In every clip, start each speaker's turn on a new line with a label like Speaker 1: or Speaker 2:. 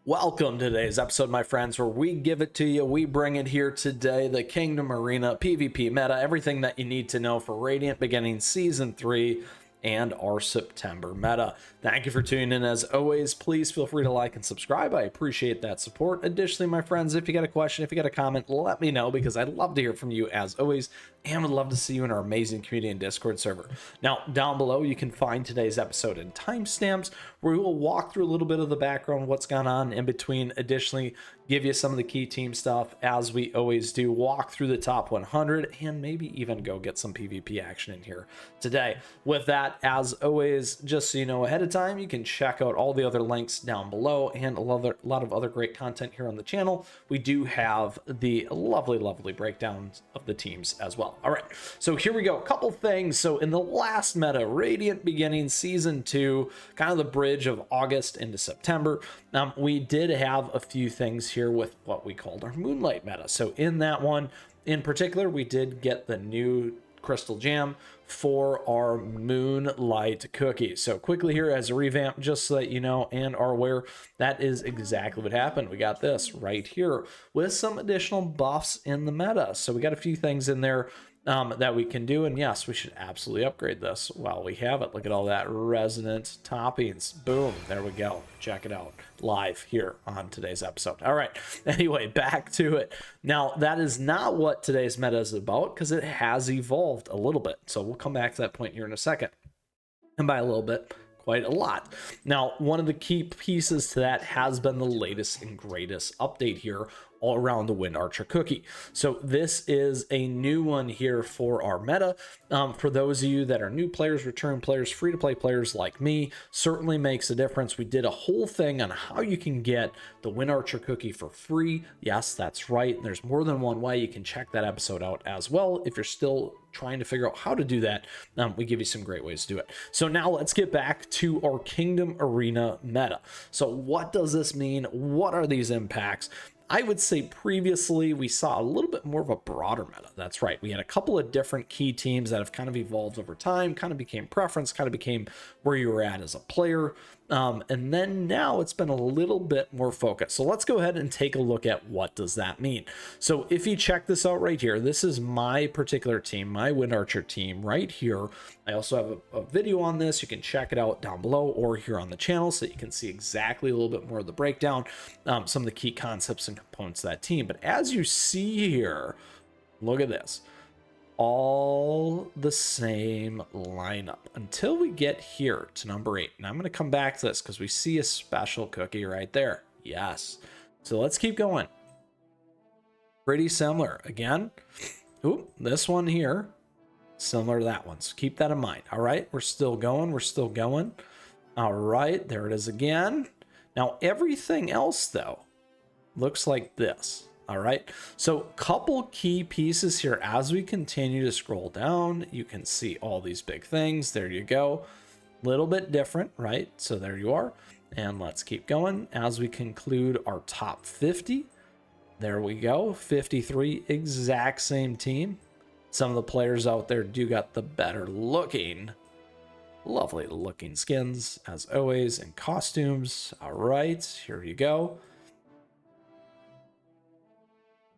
Speaker 1: Welcome to today's episode, my friends, where we give it to you. We bring it here today. The Kingdom Arena PvP meta, everything that you need to know for Radiant beginning Season 3 and our September meta. Thank you for tuning in. As always, please feel free to like and subscribe. I appreciate that support. Additionally, my friends, if you got a question, if you got a comment, let me know, because I'd love to hear from you as always, and would love to see you in our amazing community and Discord server. Now, down below, you can find today's episode and timestamps, where we will walk through a little bit of the background, what's gone on in between. Additionally, give you some of the key team stuff, as we always do, walk through the top 100, and maybe even go get some PvP action in here today. With that, as always, just so you know ahead of time, you can check out all the other links down below and a lot of other great content here on the channel. We do have the lovely breakdowns of the teams as well. All right, so here we go. A couple things. So in the last meta, Radiant beginning Season 2, kind of the bridge of August into September, we did have a few things here with what we called our Moonlight meta. So in that one in particular, we did get the new crystal gem for our Moonlight cookie. So quickly here as a revamp, just so that you know and are aware, that is exactly what happened. We got this right here with some additional buffs in the meta. So we got a few things in there that we can do, and yes, we should absolutely upgrade this while we have it. Look at all that resonant toppings. Boom, there we go. Check it out live here on today's episode. All right, anyway, back to it. Now, that is not what today's meta is about, because it has evolved a little bit, so we'll come back to that point here in a second. And by a little bit, quite a lot. Now, one of the key pieces to that has been the latest and greatest update here all around the Wind Archer cookie. So this is a new one here for our meta. For those of you that are new players, return players, free-to-play players like me, certainly makes a difference. We did a whole thing on how you can get the Wind Archer cookie for free. Yes, that's right. There's more than one way. You can check that episode out as well if you're still trying to figure out how to do that. We give you some great ways to do it. So now let's get back to our Kingdom Arena meta. So what does this mean? What are these impacts? I would say previously we saw a little bit more of a broader meta. That's right. We had a couple of different key teams that have kind of evolved over time, kind of became preference, kind of became where you were at as a player. And then now it's been a little bit more focused. So let's go ahead and take a look at what does that mean. So if you check this out right here, this is my particular team, my Wind Archer team right here. I also have a video on this. You can check it out down below or here on the channel, so you can see exactly a little bit more of the breakdown, some of the key concepts and components of that team. But as you see here, look at this. All the same lineup until we get here to number 8. And I'm going to come back to this because we see a special cookie right there. Yes. So let's keep going. Pretty similar. Again, ooh, this one here, similar to that one. So keep that in mind. All right. We're still going. We're still going. All right. There it is again. Now, everything else, though, looks like this. All right, so couple key pieces here. As we continue to scroll down, you can see all these big things. There you go. Little bit different, right? So there you are. And let's keep going as we conclude our top 50. There we go. 53, exact same team. Some of the players out there do got the better looking, lovely looking skins as always, and costumes. All right, here you go.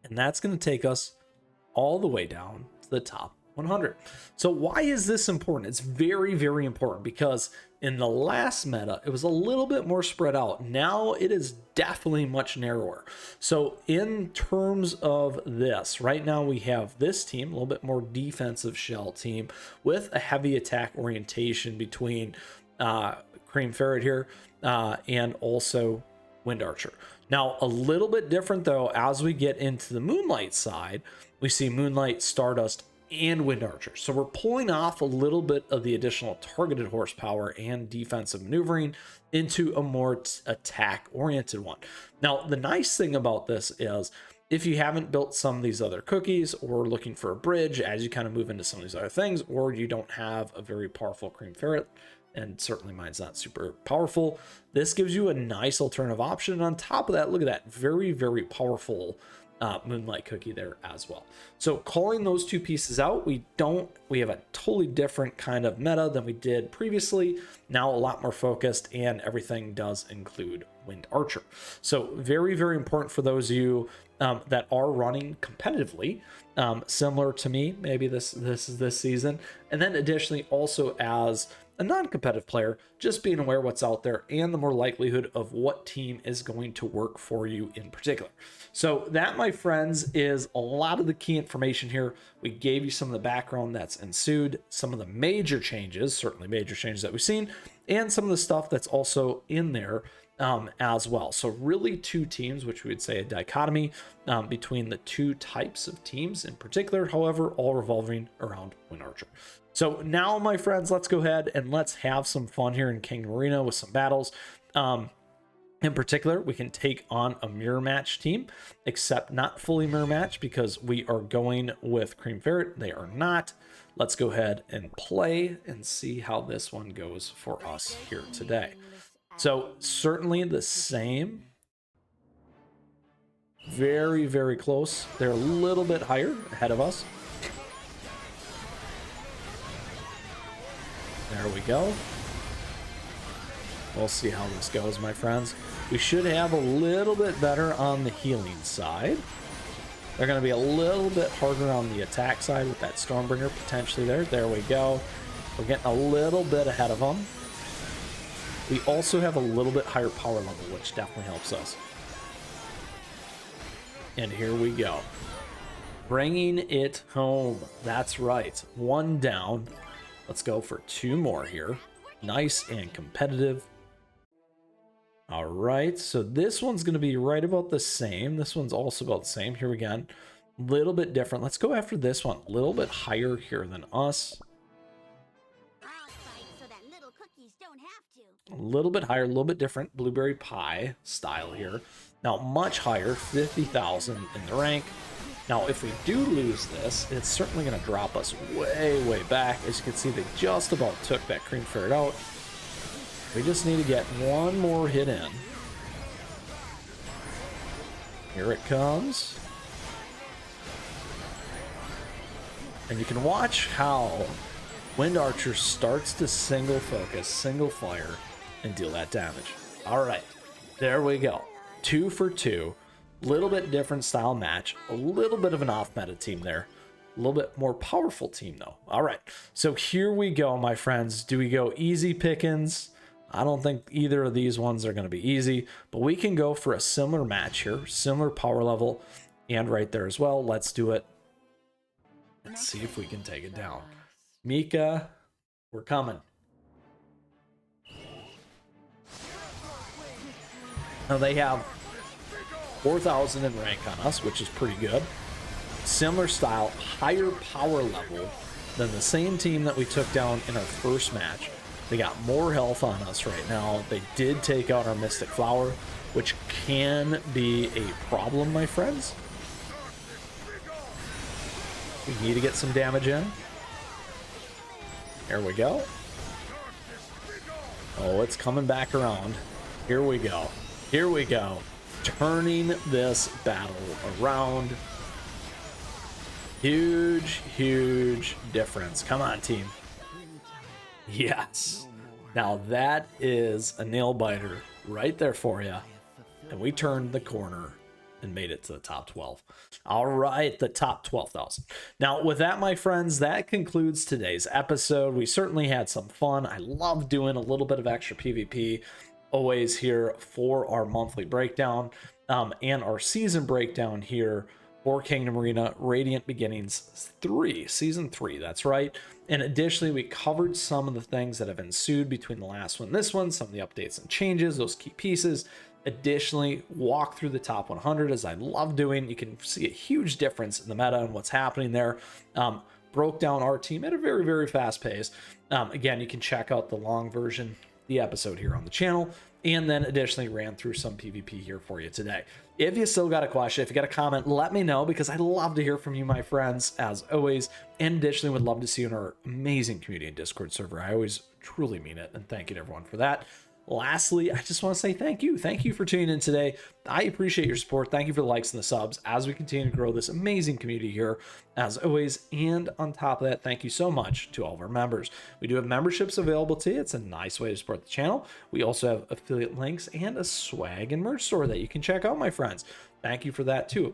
Speaker 1: And that's going to take us all the way down to the top 100. So why is this important? It's very, very important, because in the last meta, it was a little bit more spread out. Now it is definitely much narrower. So in terms of this, right now we have this team, a little bit more defensive shell team with a heavy attack orientation between Peret here and also Wind Archer. Now, a little bit different though, as we get into the Moonlight side, we see Moonlight, Stardust, and Wind Archer. So we're pulling off a little bit of the additional targeted horsepower and defensive maneuvering into a more attack-oriented one. Now, the nice thing about this is, if you haven't built some of these other cookies or looking for a bridge as you kind of move into some of these other things, or you don't have a very powerful cream ferret, and certainly mine's not super powerful, this gives you a nice alternative option. And on top of that, look at that, very, very powerful Moonlight cookie there as well. So calling those two pieces out, we have a totally different kind of meta than we did previously. Now a lot more focused, and everything does include Wind Archer. So very, very important for those of you that are running competitively, similar to me, maybe this season. And then additionally, also as a non-competitive player, just being aware what's out there and the more likelihood of what team is going to work for you in particular. So that, my friends, is a lot of the key information here. We gave you some of the background that's ensued, some of the major changes, certainly major changes that we've seen, and some of the stuff that's also in there as well. So really two teams, which we would say a dichotomy between the two types of teams in particular, however, all revolving around Wind Archer. So now, my friends, let's go ahead and let's have some fun here in Kingdom Arena with some battles. In particular, we can take on a mirror match team, except not fully mirror match because we are going with Cream Ferret. They are not. Let's go ahead and play and see how this one goes for us here today. So certainly the same. Very, very close. They're a little bit higher ahead of us. There we go. We'll see how this goes, my friends. We should have a little bit better on the healing side. They're going to be a little bit harder on the attack side with that Stormbringer potentially there. There we go. We're getting a little bit ahead of them. We also have a little bit higher power level, which definitely helps us. And here we go. Bringing it home. That's right. One down. Let's go for two more here. Nice and competitive. All right, so this one's going to be right about the same. This one's also about the same. Here we go. A little bit different. Let's go after this one. A little bit higher here than us. A little bit higher, a little bit different. Blueberry pie style here. Now, much higher, 50,000 in the rank. Now, if we do lose this, it's certainly going to drop us way, way back. As you can see, they just about took that Cream Ferret out. We just need to get one more hit in. Here it comes. And you can watch how Wind Archer starts to single focus, single fire, and deal that damage. All right, there we go. 2 for 2. Little bit different style match. A little bit of an off-meta team there. A little bit more powerful team, though. All right, so here we go, my friends. Do we go easy pickings? I don't think either of these ones are going to be easy, but we can go for a similar match here, similar power level, and right there as well. Let's do it. Let's see if we can take it down. Mika, we're coming. Now they have 4,000 in rank on us, which is pretty good. Similar style, higher power level than the same team that we took down in our first match. They got more health on us right now. They did take out our Mystic Flower, which can be a problem, my friends. We need to get some damage in. There we go. Oh, it's coming back around. Here we go. Here we go. Turning this battle around. Huge, huge difference. Come on, team. Yes. Now that is a nail biter right there for you. And we turned the corner and made it to the top 12. All right, the top 12,000. Now, with that, my friends, that concludes today's episode. We certainly had some fun. I love doing a little bit of extra PvP always here for our monthly breakdown and our season breakdown here for Kingdom Arena Radiant Beginnings 3, Season 3, that's right. And additionally, we covered some of the things that have ensued between the last one and this one, some of the updates and changes, those key pieces. Additionally, walk through the top 100 as I love doing. You can see a huge difference in the meta and what's happening there. Broke down our team at a very, very fast pace. Again, you can check out the long version, the episode here on the channel, and then additionally ran through some PvP here for you today. If you still got a question, if you got a comment, let me know, because I love to hear from you, my friends, as always. And additionally, would love to see you in our amazing community and Discord server. I always truly mean it, and thank you to everyone for that. Lastly, I just want to say thank you. Thank you for tuning in today. I appreciate your support. Thank you for the likes and the subs as we continue to grow this amazing community here, as always. And on top of that, thank you so much to all of our members. We do have memberships available to you. It's a nice way to support the channel. We also have affiliate links and a swag and merch store that you can check out, my friends. Thank you for that too.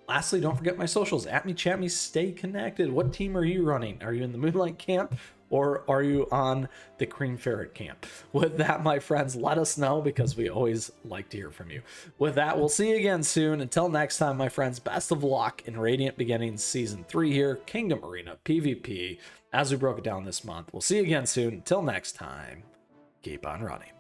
Speaker 1: Lastly, don't forget my socials. At me, chat me, stay connected. What team are you running? Are you in the Moonlight camp, or are you on the Cream Ferret camp? With that, my friends, let us know, because we always like to hear from you. With that, we'll see you again soon. Until next time, my friends, best of luck in Radiant Beginnings Season 3 here, Kingdom Arena PvP, as we broke it down this month. We'll see you again soon. Until next time, keep on running.